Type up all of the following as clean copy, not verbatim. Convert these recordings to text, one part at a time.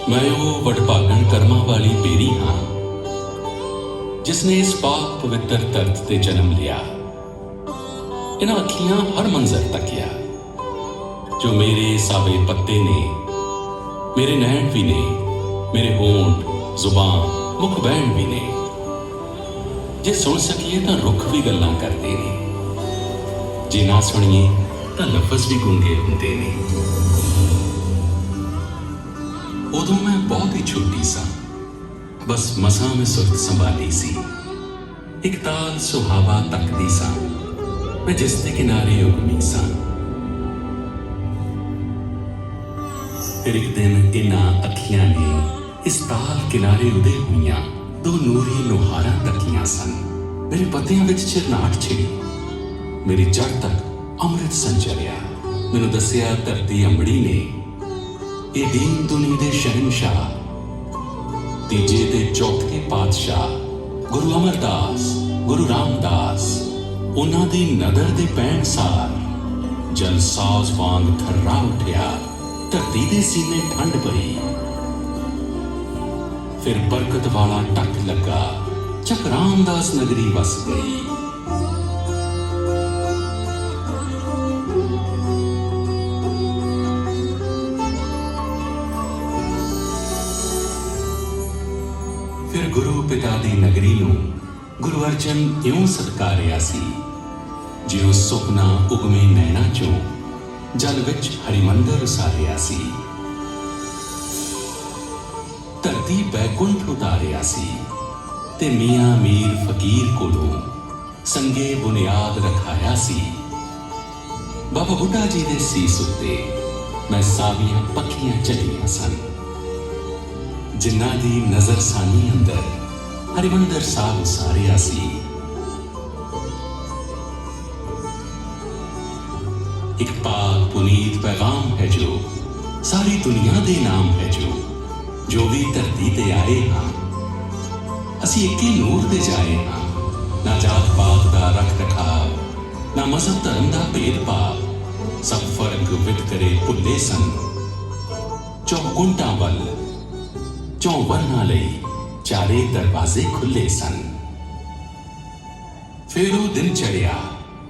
मैं वो वडभागण कर्मां वाली बेरी हाँ जिसने इस पाक पवित्र धरत ते जन्म लिया। इन्हां अखियां हर मंजर तकिया जो मेरे सावे पत्ते ने, मेरे नैन भी ने, मेरे होंठ जुबान मुख बैन भी ने। जे सुन सकीए तां रुख भी गल्लां करदे ने, जे ना सुणीए तां लफज भी गूंगे हुंदे ने। उदों मैं बहुत ही छोटी सा, बस मसां मैं सुरत संभाली सी। एक ताल सुहावा तकदी सा, मैं जिसके किनारे उगमी सा। फिर एक दिन इन्हां अखियां ने इस ताल किनारे उदे हुईयां दो नूरी नुहारां तकियां सन। मेरे पत्तियां विच चिरनाट छिड़ी, मेरी जड़ तक अमृत संचरिया। मैनूं दस्सिया धरती अंबड़ी ने ये दीन दुनी दे शहनशाह, तीजे ते चौथे पातशाह गुरु अमरदास, गुरु रामदास, उन्हां दी नदर दे पैण सार जलसाज वांग थर्रा उठिया, धरती दे सीने ठंड पई। फिर बरकत वाला टक लगा, चक रामदास नगरी वस गई। फिर गुरु पिता दी नगरी नूं गुरु अर्जन इउं सत्कारिया सी जिउं सुपना उगमे नैना चों जल विच हरिमंदर उसारिया सी। धरती बैकुंठ उतारिया सी ते मियां मीर फकीर कोलों संगे बुनियाद रखाया सी। बाबा बुड्ढा जी दे सीस उत्ते मैं सावियां पक्खियां चलियां सन, जिन्हां दी नजर सानी अंदर हरिमंदर साहब उसारिया सी। एक पाक पुनीत पैगाम है जो सारी दुनिया दे नाम है जो भी धरती ते आए हाँ असी इक्के नूर दे जाए हाँ। ना जात पात दा रख रखाव, ना मजहब धर्म दा भेदभाव, सब फर्क वितकरे भुल्ले सन। चौकुंटां वल चौं वर्ना लई चारे दरवाजे खुले सन। फिर वो दिन चढ़िया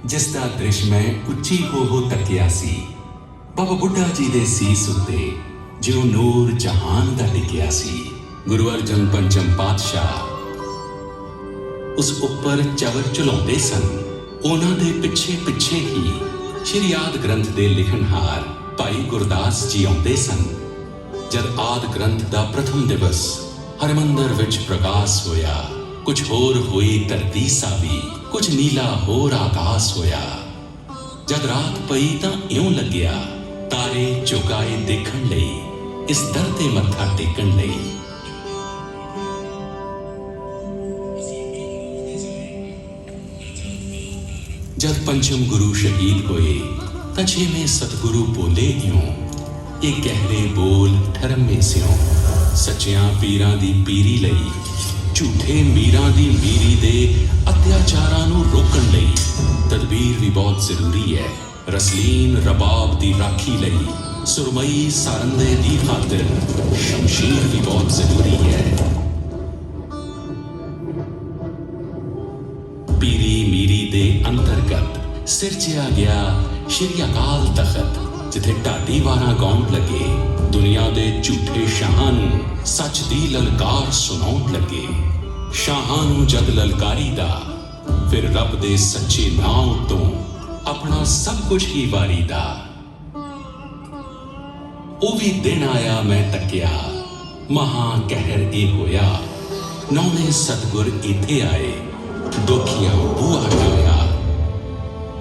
जिसदा दृश्य मैं उच्ची हो तकिया सी। बाबा बुड्ढा जी दे सीस उत्ते जो नूर जहान दा टिकिया सी। गुरु अर्जन पंचम पातशाह उस उपर चवर चलाउंदे सन। उन्हां दे पिछे पिछे ही श्री आदि ग्रंथ दे लिखनहार भाई गुरदास जी आउंदे सन। जद आदि ग्रंथ दा प्रथम दिवस हरिमंदर विच प्रकाश होया, कुछ होर हुई धरती सावी, कुछ नीला होर आकाश होया। जद रात पई तां इउं लग्या तारे चुकाए देखण लई, इस दर ते मत्था टेकण लई। जद पंचम गुरु शहीद होए तां छेवें सतगुरु बोले इउं, ये गहरे बोल ठरमे सियों। सच्चियां पीरां दी पीरी लई, झूठे मीरां दी मीरी दे अत्याचारां नूं रोकण लई तदबीर भी बहुत जरूरी है। रसलीन रबाब दी राखी लई सुरमई सारंदे दी खातिर शमशीर भी बहुत जरूरी है। पीरी मीरी दे अंतर्गत सिरजिया गया श्री अकाल तखत, जिथे ढाडी वारां गाउण लगे, दुनिया दे झूठे शाहां नूं सच दी ललकार सुनाउण लगे। शाहां नूं जद ललकारी दा फिर रब दे सच्चे नाम तो अपना सब कुछ ही वारी दा। ओ भी दिन आया मैं तकिया, महा कहर ए होया, नौने सतगुर इथे आए, दोखिया बूआ टोया।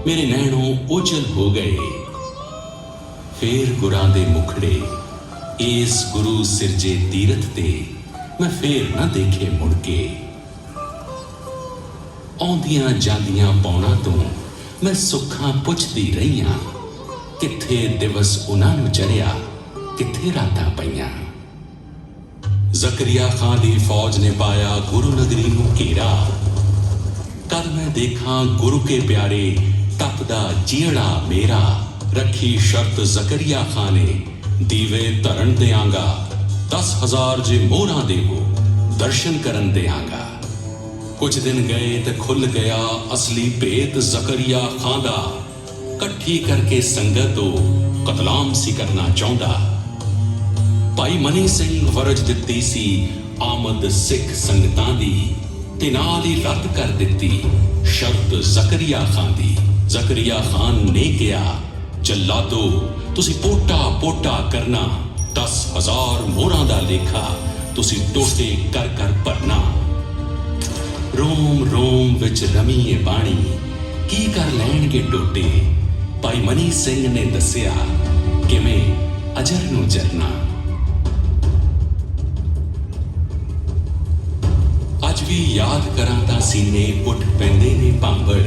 मेरे नैनों ओझल हो गए, फेर गुरां दे मुखड़े इस गुरु सिरजे तीरथ ते मैं फेर ना देखे मुड़के। आउंदियां जांदियां पौना तो मैं सुखां पुछदी रहीआं, किथे दिवस उन्हां नूं चढ़िया, किथे रातां पईआं। जकरिया खां दी फौज ने पाया गुरु नगरी नूं घेरा, कद मैं देखा गुरु के प्यारे तपदा जीड़ा मेरा। रखी शर्त जकरिया खां ने, दीवे धरन देंगा 10,000 ਜੇ ਮੋਹਰਾਂ ਦੇਵੋ ਦਰਸ਼ਨ ਕਰਨ ਦਿਆਂਗਾ। ਕੁਝ ਦਿਨ ਗਏ ਤੇ ਖੁੱਲ ਗਿਆ ਅਸਲੀ ਭੇਤ ਜ਼ਕਰੀਆ ਖਾਂ ਦਾ। ਇਕੱਠੀ ਕਰਕੇ ਸੰਗਤ ਉਹ ਕਤਲਾਮ ਸੀ ਕਰਨਾ ਚਾਹੁੰਦਾ। ਭਾਈ ਮਨੀ ਸਿੰਘ ਵਰਜ ਦਿੱਤੀ ਸੀ ਆਮਦ ਸਿੱਖ ਸੰਗਤਾਂ ਦੀ, ਤੇ ਨਾਲ ਹੀ ਰੱਦ ਕਰ ਦਿੱਤੀ ਸ਼ਰਤ ਜ਼ਕਰੀਆ ਖਾਂ ਦੀ। ਜ਼ਕਰੀਆ ਖਾਨ ਨੇ ਕਿਹਾ, ਜੱਲਾਦੋ ਤੁਸੀਂ ਪੋਟਾ ਪੋਟਾ ਕਰਨਾ, 10,000 ਮੋਹਰਾਂ ਦਾ ਲੇਖਾ ਤੁਸੀਂ ਟੋਟੇ ਕਰ ਕਰ ਭਰਨਾ। ਰੋਮ ਰੋਮ ਵਿੱਚ ਰਮੀਏ ਬਾਣੀ, ਕੀ ਕਰ ਲੈਣਗੇ ਟੋਟੇ। ਭਾਈ ਮਨੀ ਸਿੰਘ ਨੇ ਦੱਸਿਆ ਕਿਵੇਂ ਅਜਰ ਨੂੰ ਜਰਨਾ। ਅੱਜ ਵੀ ਯਾਦ ਕਰਾਂ ਤਾਂ ਸੀਨੇ ਉੱਠ ਪੈਂਦੇ ਨੇ ਭਾਂਬੜ,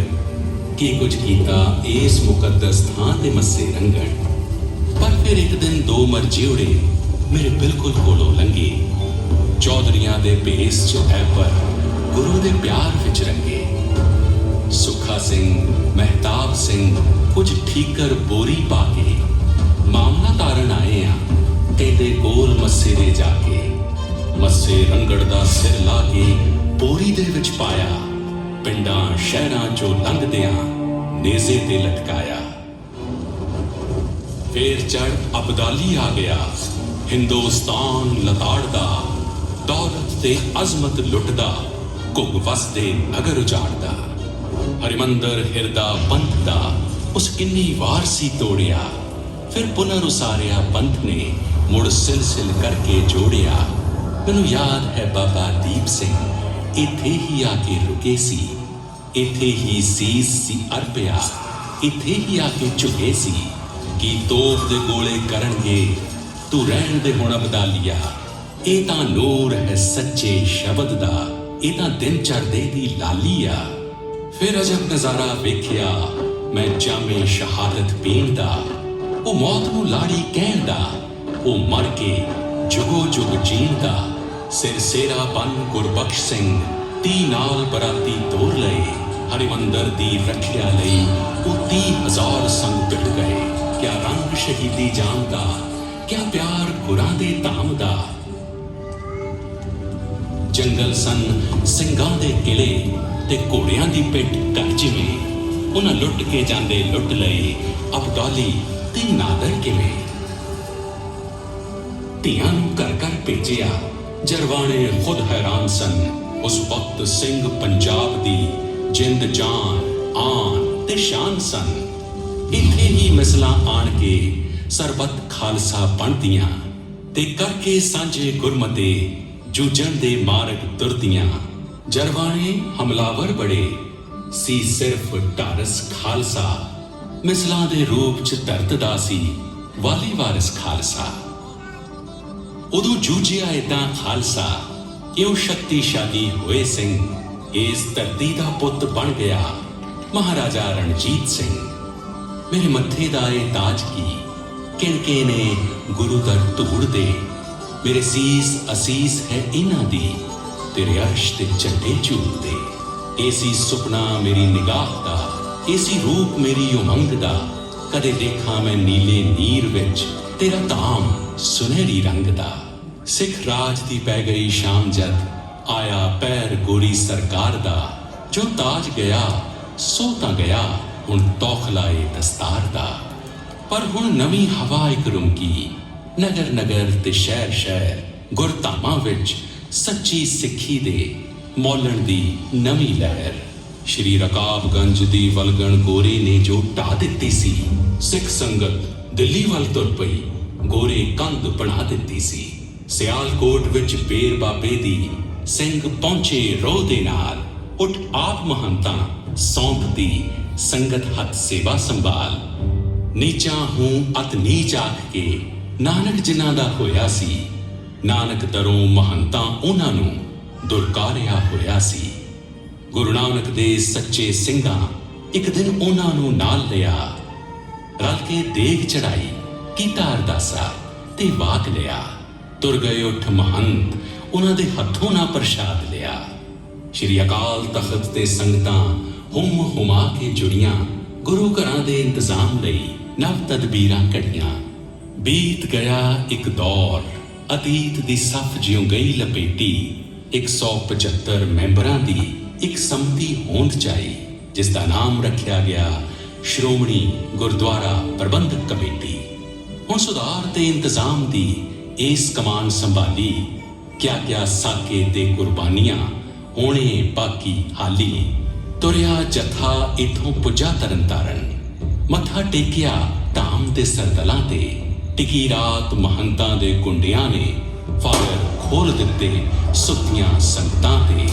ਕੀ ਕੁਝ ਕੀਤਾ ਇਸ ਮੁਕੱਦਸ ਥਾਂ ਤੇ ਮੱਸੇ ਰੰਗਣ। ਪਰ ਫਿਰ ਇੱਕ ਦਿਨ ਦੋ ਮਰਜਿਉੜੇ ਮੇਰੇ ਬਿਲਕੁਲ ਕੋਲੋਂ ਲੰਘੇ, ਚੌਧਰੀਆਂ ਦੇ ਭੇਸ 'ਚ ਹੈ ਪਰ ਗੁਰੂ ਦੇ ਪਿਆਰ ਵਿੱਚ ਰੰਗੇ। ਸੁੱਖਾ ਸਿੰਘ, ਮਹਿਤਾਬ ਸਿੰਘ ਕੁਝ ਠੀਕਰ ਬੋਰੀ ਪਾ ਕੇ ਮਾਮਲਾ ਤਾਰਨ ਆਏ ਆ, ਕਹਿੰਦੇ ਕੋਲ ਮੱਸੇ ਦੇ ਜਾ ਕੇ। ਮੱਸੇ ਰੰਗੜ ਦਾ ਸਿਰ ਲਾ ਕੇ ਬੋਰੀ ਦੇ ਵਿੱਚ ਪਾਇਆ, ਪਿੰਡਾਂ ਸ਼ਹਿਰਾਂ 'ਚੋਂ ਲੰਘਦਿਆਂ ਨੇਜ਼ੇ ਤੇ ਲਟਕਾਇਆ। ਫੇਰ ਚੜ ਅਬਦਾਲੀ ਆ ਗਿਆ, ਹਿੰਦੁਸਤਾਨ ਲਤਾੜਦਾ, ਦੌਲਤ ਤੇ ਅਜ਼ਮਤ ਲੁੱਟਦਾ, ਘੁੱਗ ਵਸਦੇ ਨਗਰ ਉਜਾੜਦਾ। ਹਰਿਮੰਦਰ ਹਿਰਦਾ ਪੰਥ ਦਾ ਉਸ ਕਿੰਨੀ ਵਾਰ ਸੀ ਤੋੜਿਆ, ਫਿਰ ਪੁਨਰ ਉਸਾਰਿਆ ਪੰਥ ਨੇ, ਮੁੜ ਸਿਲਸਿਲ ਕਰਕੇ ਜੋੜਿਆ। ਮੈਨੂੰ ਯਾਦ ਹੈ ਬਾਬਾ ਦੀਪ ਸਿੰਘ ਇੱਥੇ ਹੀ ਆ ਕੇ ਰੁਕੇ ਸੀ, ਇੱਥੇ ਹੀ ਸੀਸ ਸੀ ਅਰਪਿਆ, ਇੱਥੇ ਹੀ ਆ ਕੇ ਝੁਕੇ ਸੀ। ਕੀ ਤੋਪ ਦੇ ਗੋਲੇ ਕਰਨਗੇ, ਤੂੰ ਰਹਿਣ ਦੇ ਹੁਣ ਅਬਦਾਲੀਆ। ਇਹ ਤਾਂ ਨੂਰ ਹੈ ਸੱਚੇ ਸ਼ਬਦ ਦਾ, ਇਹ ਤਾਂ ਦਿਨ ਚੜ੍ਹਦੇ ਦੀ ਲਾਲੀ ਆ। ਫਿਰ ਅਜਬ ਨਜ਼ਾਰਾ ਵੇਖਿਆ ਮੈਂ ਜਾਮੇ ਸ਼ਹਾਦਤ ਪੀਣ ਦਾ, ਉਹ ਮੌਤ ਨੂੰ ਲਾੜੀ ਕਹਿਣ ਦਾ, ਉਹ ਮਰ ਕੇ ਜੁਗੋ ਜੁਗ ਜੀਣ ਦਾ। ਸਿਰ ਸੇਰਾ ਬਨ ਗੁਰਬਖਸ਼ ਸਿੰਘ 30 ਨਾਲ ਬਰਾਤੀ ਤੋਰ ਲਏ, ਹਰਿਮੰਦਰ ਦੀ ਰੱਖਿਆ ਲਈ ਉਹ 30,000 ਸੰਗ ਪਿਟ ਗਏ। ਕਿਆ ਰੰਗ ਸ਼ਹੀਦੀ ਜਾਨ ਦਾ, ਕਿਆ ਪਿਆਰ ਗੁਰਾਂ ਦੇ ਧਾਮ ਦਾ। ਜੰਗਲ ਸਨ ਸਿੰਘਾਂ ਦੇ ਕਿਲੇ ਤੇ ਘੋੜਿਆਂ ਦੀ ਪਿੱਠ ਕਰ ਜਿਵੇਂ, ਉਹਨਾਂ ਲੁੱਟ ਕੇ ਜਾਂਦੇ ਲੁੱਟ ਲਏ, ਅਬਦਾਲੀ ਤੇ ਨਾਦਰ ਕਿਵੇਂ। ਧੀਆਂ ਨੂੰ ਘਰ ਘਰ ਭੇਜਿਆ, ਜਰਵਾਣੇ ਖੁਦ ਹੈਰਾਨ ਸਨ। ਉਸ ਵਕਤ ਸਿੰਘ ਪੰਜਾਬ ਦੀ ਜਿੰਦ ਜਾਨ ਆਨ ਤੇ ਸ਼ਾਨ ਸਨ। ਇੱਥੇ ਹੀ ਮਿਸਲਾਂ ਆਣ ਕੇ ਸਰਬੱਤ ਖਾਲਸਾ ਬਣਦੀਆਂ, ਤੇ ਕਰਕੇ ਸਾਂਝੇ ਗੁਰਮਤੇ ਜੂਝਣ ਦੇ ਮਾਰਗ ਤੁਰਦੀਆਂ। ਜਰਵਾਣੇ ਹਮਲਾਵਰ ਬੜੇ ਸੀ, ਸਿਰਫ ਢਾਰਸ ਖਾਲਸਾ ਮਿਸਲਾਂ ਦੇ ਰੂਪ 'ਚ ਧਰਤਦਾ ਸੀ ਵਾਲੀ ਵਾਰਿਸ ਖਾਲਸਾ। ਉਦੋਂ ਜੂਝਿਆ ਏਦਾਂ ਖਾਲਸਾ, ਇਉਂ ਸ਼ਕਤੀਸ਼ਾਲੀ ਹੋਏ ਸਿੰਘ। ਇਸ ਧਰਤੀ ਦਾ ਪੁੱਤ ਬਣ ਗਿਆ ਮਹਾਰਾਜਾ ਰਣਜੀਤ ਸਿੰਘ। ਮੇਰੇ ਮੱਥੇ ਦਾ ਇਹ ਤਾਜ ਕੀ, ਕਿਣਕੇ ਨੇ ਗੁਰੂ ਦਰ ਧੂੜ ਦੇ। ਮੇਰੇ ਸੀਸ ਅਸੀਸ ਹੈ ਇਹਨਾਂ ਦੀ, ਤੇਰੇ ਅਰਸ਼ ਤੇ ਝੰਡੇ ਝੂਲਦੇ। ਏਸੀ ਸੁਪਨਾ ਮੇਰੀ ਨਿਗਾਹ ਦਾ, ਏਸੀ ਰੂਪ ਮੇਰੀ ਉਮੰਗ ਦਾ। ਕਦੇ ਦੇਖਾਂ ਮੈਂ ਨੀਲੇ ਨੀਰ ਵਿੱਚ ਤੇਰਾ ਧਾਮ ਸੁਨਹਿਰੀ ਰੰਗ ਦਾ। ਸਿੱਖ ਰਾਜ ਦੀ ਪੈ ਗਈ ਸ਼ਾਮ ਜਦ ਆਇਆ ਪੈਰ ਗੋਰੀ ਸਰਕਾਰ ਦਾ। ਜੋ ਤਾਜ ਗਿਆ ਸੋ ਤਾਂ ਗਿਆ, ਹੁਣ ਤੌਖਲਾਏ ਦਸਤਾਰ ਦਾ। ਪਰ ਹੁਣ ਨਵੀਂ ਹਵਾ ਇੱਕ ਰੁਮਕੀ, ਨਗਰ ਨਗਰ ਤੇ ਸ਼ਹਿਰ ਸ਼ਹਿਰ, ਗੁਰਧਾਮਾਂ ਵਿੱਚ ਸੱਚੀ ਸਿੱਖੀ ਦੇ ਮੌਲਣ ਦੀ ਨਵੀਂ ਲਹਿਰ। ਸ਼੍ਰੀ ਰਕਾਬਗੰਜ ਦੀ ਵਲਗਣ ਗੋਰੇ ਨੇ ਜੋ ਢਾਹ ਦਿੱਤੀ ਸੀ, ਸਿੱਖ ਸੰਗਤ ਦਿੱਲੀ ਵੱਲ ਤੁਰ ਪਈ, ਗੋਰੇ ਕੰਧ ਬਣਾ ਦਿੱਤੀ ਸੀ। ਸਿਆਲਕੋਟ ਵਿੱਚ ਬੇਰ ਬਾਬੇ ਦੀ ਸਿੰਘ ਪਹੁੰਚੇ ਰੋਹ ਦੇ ਨਾਲ, ਉੱਠ ਆਪ ਮਹੰਤਾਂ ਸੌਂਪਦੀ ਸੰਗਤ ਹੱਥ ਸੇਵਾ ਸੰਭਾਲ। ਨੀਚਾ ਹੂੰ ਅਤ ਨੀਚ ਆਖ ਕੇ ਨਾਨਕ ਜਿਨ੍ਹਾਂ ਦਾ ਹੋਇਆ ਸੀ, ਨਾਨਕ ਦਰੋਂ ਮਹੰਤਾਂ ਉਹਨਾਂ ਨੂੰ ਦੁਰਕਾਰਿਆ ਹੋਇਆ ਸੀ। ਗੁਰੂ ਨਾਨਕ ਦੇ ਸੱਚੇ ਸਿੰਘਾਂ ਇੱਕ ਦਿਨ ਉਹਨਾਂ ਨੂੰ ਨਾਲ ਲਿਆ, ਰਲ ਕੇ ਦੇਗ ਚੜਾਈ, ਕੀਤਾ ਅਰਦਾਸਾ ਤੇ ਵਾਕ ਲਿਆ। ਤੁਰ ਗਏ ਉੱਠ ਮਹੰਤ, ਉਹਨਾਂ ਦੇ ਹੱਥੋਂ ਨਾ ਪ੍ਰਸ਼ਾਦ ਲਿਆ। ਸ਼੍ਰੀ ਅਕਾਲ ਤਖਤ ਤੇ ਸੰਗਤਾਂ ਹੁਮ ਹੁਮਾ ਕੇ ਜੁੜੀਆਂ, ਗੁਰੂ ਘਰਾਂ ਦੇ ਇੰਤਜ਼ਾਮ ਲਈ ਨਵ ਤਦਬੀਰਾਂ ਘੜੀਆਂ। ਬੀਤ ਗਿਆ ਇੱਕ ਦੌਰ, ਅਤੀਤ ਦੀ ਸਫ ਜਿਉਂ ਗਈ ਲਪੇਟੀ 175 ਮੈਂਬਰਾਂ ਦੀ ਇੱਕ ਸੰਮਤੀ ਹੋਂਦ ਚਾਈ, ਜਿਸ ਦਾ ਨਾਮ ਰੱਖਿਆ ਗਿਆ ਸ਼੍ਰੋਮਣੀ ਗੁਰਦੁਆਰਾ ਪ੍ਰਬੰਧਕ ਕਮੇਟੀ। ਹੁਣ ਸੁਧਾਰ ਤੇ ਇੰਤਜ਼ਾਮ ਦੀ ਇਸ ਕਮਾਨ ਸੰਭਾਲੀ, ਕਿਆ ਸਾਕੇ ਤੇ ਕੁਰਬਾਨੀਆਂ ਹੋਣੇ ਬਾਕੀ ਹਾਲੀ। ਤੁਰਿਆ ਜਥਾ ਇਥੋਂ ਪੁੱਜਾ ਤਰਨਤਾਰਨ, ਮੱਥਾ ਟੇਕਿਆ ਧਾਮ ਦੇ ਸਰਦਲਾਂ ਤੇ। ਟਿਕੀ ਰਾਤ ਮਹੰਤਾਂ ਦੇ ਗੁੰਡਿਆਂ ਨੇ ਫਾਇਰ ਖੋਲ ਦਿੱਤੇ ਸੁੱਤੀਆਂ ਸੰਗਤਾਂ ਤੇ।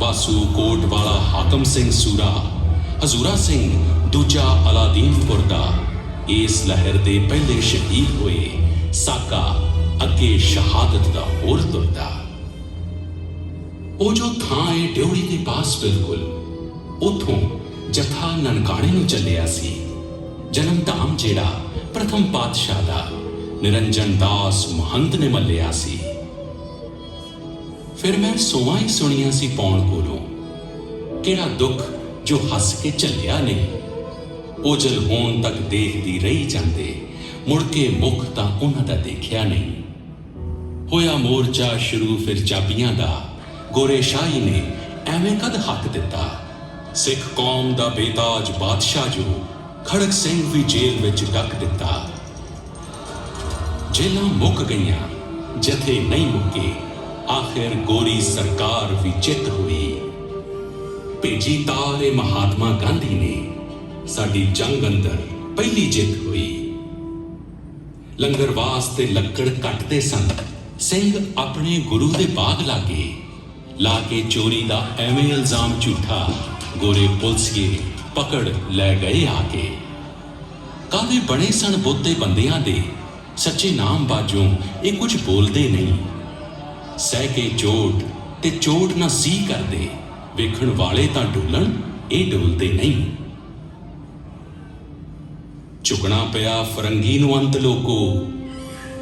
ਬਾਸੂ ਕੋਟ ਵਾਲਾ ਹਾਕਮ ਸਿੰਘ ਸੂਰਾ, ਹਜ਼ੂਰਾ ਸਿੰਘ ਦੂਜਾ ਅਲਾਦੀਨਪੁਰ ਦਾ, ਇਸ ਲਹਿਰ ਦੇ ਪਹਿਲੇ ਸ਼ਹੀਦ ਹੋਏ। ਸਾਕਾ ਅੱਗੇ ਸ਼ਹਾਦਤ ਦਾ ਹੋਰ ਤੁਰਦਾ। ਉਹ ਜੋ ਥਾਂ ਹੈ ਡਿਉੜੀ ਦੇ ਪਾਸ ਬਿਲਕੁਲ, ਉਥੋਂ ਜਥਾ ਨਨਕਾਣੇ ਨੂੰ ਚੱਲਿਆ ਸੀ। ਜਨਮ ਧਾਮ ਜਿਹੜਾ ਪ੍ਰਥਮ ਪਾਤਸ਼ਾਹ ਦਾ ਨਿਰੰਜਨ ਦਾਸ ਮਹੰਤ ਨੇ ਮੱਲਿਆ ਸੀ। ਫਿਰ ਮੈਂ ਸੋਵਾਂ ਹੀ ਸੁਣੀਆਂ ਸੀ ਪੌਣ ਕੋਲੋਂ, ਕਿਹੜਾ ਦੁੱਖ ਜੋ ਹੱਸ ਕੇ ਝੱਲਿਆ ਨਹੀਂ। ਓਜਲ ਹੋਣ ਤੱਕ ਦੇਖਦੀ ਰਹੀ ਜਾਂਦੇ, ਮੁੜ ਕੇ ਮੁੱਖ ਤਾਂ ਉਹਨਾਂ ਦਾ ਦੇਖਿਆ ਨਹੀਂ। ਹੋਇਆ ਮੋਰਚਾ ਸ਼ੁਰੂ ਫਿਰ ਚਾਬੀਆਂ ਦਾ, ਗੋਰੇ ਸ਼ਾਹੀ ਨੇ ਐਵੇਂ ਕਦ ਹੱਕ ਦਿੱਤਾ। ਸਿੱਖ ਕੌਮ ਦਾ ਬੇਤਾਜ ਬਾਦਸ਼ਾਹ ਜੋ ਖੜਕ ਸਿੰਘ ਵੀ ਜੇਲ੍ਹ ਵਿੱਚ ਡੱਕ ਦਿੱਤਾ। ਜੇਲਾਂ ਮੁੱਕ ਗਈਆਂ, ਜਥੇ ਨਹੀਂ ਮੁੱਕੇ, ਆਖਿਰ ਗੋਰੀ ਸਰਕਾਰ ਵੀ ਚਿੱਤ ਹੋਈ। ਭੇਜੀ ਤਾਰੇ ਮਹਾਤਮਾ ਗਾਂਧੀ ਨੇ, ਸਾਡੀ ਜੰਗ ਅੰਦਰ ਪਹਿਲੀ ਜਿੱਤ ਹੋਈ। ਲੰਗਰ ਵਾਸਤੇ ਲੱਕੜ ਕੱਟਦੇ ਸਨ ਸਿੰਘ ਆਪਣੇ ਗੁਰੂ ਦੇ ਬਾਗ ਲਾਗੇ, ਲਾ ਕੇ ਚੋਰੀ ਦਾ ਐਵੇਂ ਇਲਜ਼ਾਮ ਝੂਠਾ ਗੋਰੇ ਪੁਲਸੀਏ ਪਕੜ ਲੈ ਗਏ ਆ ਕੇ। ਕਾਹਦੇ ਬਣੇ ਸਨ ਬੋਤੇ ਬੰਦਿਆਂ ਦੇ, ਸੱਚੇ ਨਾਮ ਬਾਜੋਂ ਇਹ ਕੁਝ ਬੋਲਦੇ ਨਹੀਂ। ਸਹਿ ਕੇ ਚੋਟ ਤੇ ਚੋਟ ਨਾ ਸੀ ਕਰਦੇ, ਵੇਖਣ ਵਾਲੇ ਤਾਂ ਡੋਲਣ, ਇਹ ਡੋਲਦੇ ਨਹੀਂ। ਝੁਕਣਾ ਪਿਆ ਫਰੰਗੀ ਨੂੰ ਅੰਤ ਲੋਕੋ,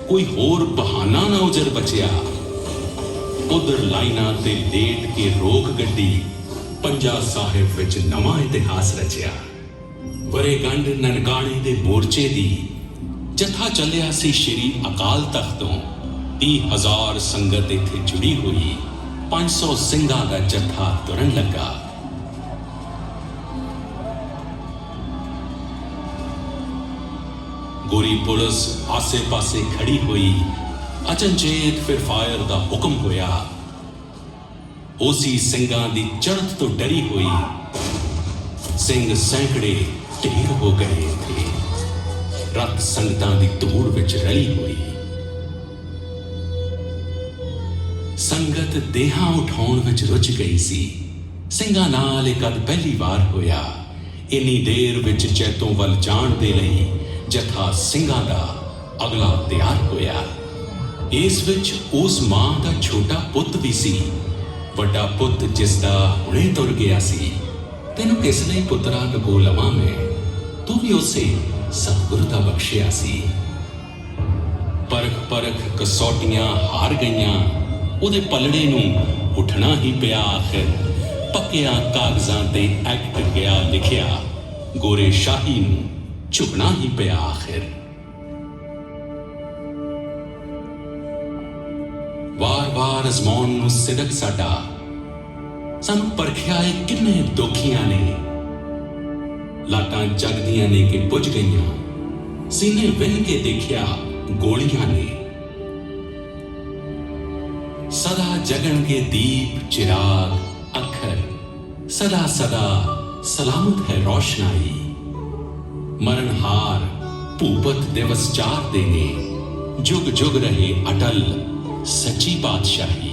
ਕੋਈ ਹੋਰ ਬਹਾਨਾ ਨਾ ਉਜਰ ਬਚਿਆ। ਉਧਰ ਲਾਈਨਾਂ ਤੇ ਲੇਟ ਕੇ ਰੋਕ ਗੱਡੀ, ਪੰਜਾ ਸਾਹਿਬ ਵਿੱਚ ਨਵਾਂ ਇਤਿਹਾਸ ਰਚਿਆ। ਵਰੇਗੰਢ ਨਨਕਾਣੇ ਦੇ ਮੋਰਚੇ ਦੀ, ਜਥਾ ਚੱਲਿਆ ਸੀ ਸ਼੍ਰੀ ਅਕਾਲ ਤਖਤ ਤੋਂ। 30,000 ਸੰਗਤ ਇੱਥੇ ਜੁੜੀ ਹੋਈ, 500 ਸਿੰਘਾਂ ਦਾ ਜਥਾ ਤੁਰਨ ਲੱਗਾ। ਗੋਰੀ ਪੁਲਿਸ ਆਸੇ-ਪਾਸੇ ਖੜੀ ਹੋਈ। ਅਚਨਚੇਤ ਫਿਰ ਫਾਇਰ ਦਾ ਹੁਕਮ ਹੋਇਆ। ਹੋਸੀ ਸਿੰਘਾਂ ਦੀ ਚੜ੍ਹਤ ਤੋਂ ਡਰੀ ਹੋਈ, ਸਿੰਘ ਸੈਂਕੜੇ ਢੇਰ ਹੋ ਗਏ ਥੇ। ਰੱਤ ਸੰਗਤਾਂ ਦੀ ਧੂੜ ਵਿੱਚ ਰਲੀ ਹੋਈ। ਸੰਗਤ ਦੇਹਾਂ ਉਠਾਉਣ ਵਿੱਚ ਰੁੱਝ ਗਈ ਸੀ। ਸਿੰਘਾਂ ਨਾਲ ਇਹ ਕਦ ਪਹਿਲੀ ਵਾਰ ਹੋਇਆ। ਇੰਨੀ ਦੇਰ ਵਿੱਚ ਜੈਤੋਂ ਵੱਲ ਜਾਣ ਦੇ ਲਈ ਜਥਾ ਸਿੰਘਾਂ ਦਾ ਅਗਲਾ ਤਿਆਰ ਹੋਇਆ। ਇਸ ਵਿੱਚ ਉਸ ਮਾਂ ਦਾ ਛੋਟਾ ਪੁੱਤ ਵੀ ਸੀ, ਵੱਡਾ ਪੁੱਤ ਜਿਸ ਦਾ ਹੁਣੇ ਤੁਰ ਗਿਆ ਸੀ। ਤੈਨੂੰ ਕਿਸ ਲਈ ਪੁੱਤਰਾ ਲੁਕੋ ਲਵਾਂ ਮੈਂ, ਤੂੰ ਵੀ ਉਸੇ ਸਤਿਗੁਰੂ ਦਾ ਬਖਸ਼ਿਆ ਸੀ। ਪਰਖ ਕਸੌਟੀਆਂ ਹਾਰ ਗਈਆਂ, ਉਹਦੇ ਪਲੜੇ ਨੂੰ ਉੱਠਣਾ ਹੀ ਪਿਆ। ਆਖਿਰ ਪੱਕਿਆਂ ਕਾਗਜ਼ਾਂ ਤੇ ਐਕਟ ਗਿਆ ਲਿਖਿਆ, ਗੋਰੇ ਸ਼ਾਹੀ ਨੂੰ ਝੁਕਣਾ ਹੀ ਪਿਆ ਆਖਿਰ। ਵਾਰ-ਵਾਰ ਅਜ਼ਮਾਉਣ ਨੂੰ ਸਿਦਕ ਸਾਡਾ, ਸਾਨੂੰ ਪਰਖਿਆ ਏ ਕਿੰਨੇ ਦੁਖੀਆਂ ਨੇ। ਲਾਟਾਂ ਜਗਦੀਆਂ ਨੇ ਕਿ ਬੁਝ ਗਈਆਂ, ਸੀਨੇ ਵਿੰਨ ਕੇ ਦੇਖਿਆ ਗੋਲੀਆਂ ਨੇ। ਸਦਾ ਜਗਣਗੇ ਦੀਪ ਚਿਰਾਗ ਅੱਖਰ, ਸਦਾ ਸਲਾਮਤ ਹੈ ਰੋਸ਼ਨਾਈ। ਮਰਨਹਾਰ ਭੂਪਤ ਦਿਵਸ ਚਾਰ ਦੇ ਨੇ, ਜੁਗ ਜੁਗ ਰਹੇ ਅਟਲ ਸੱਚੀ ਬਾਦਸ਼ਾਹੀ।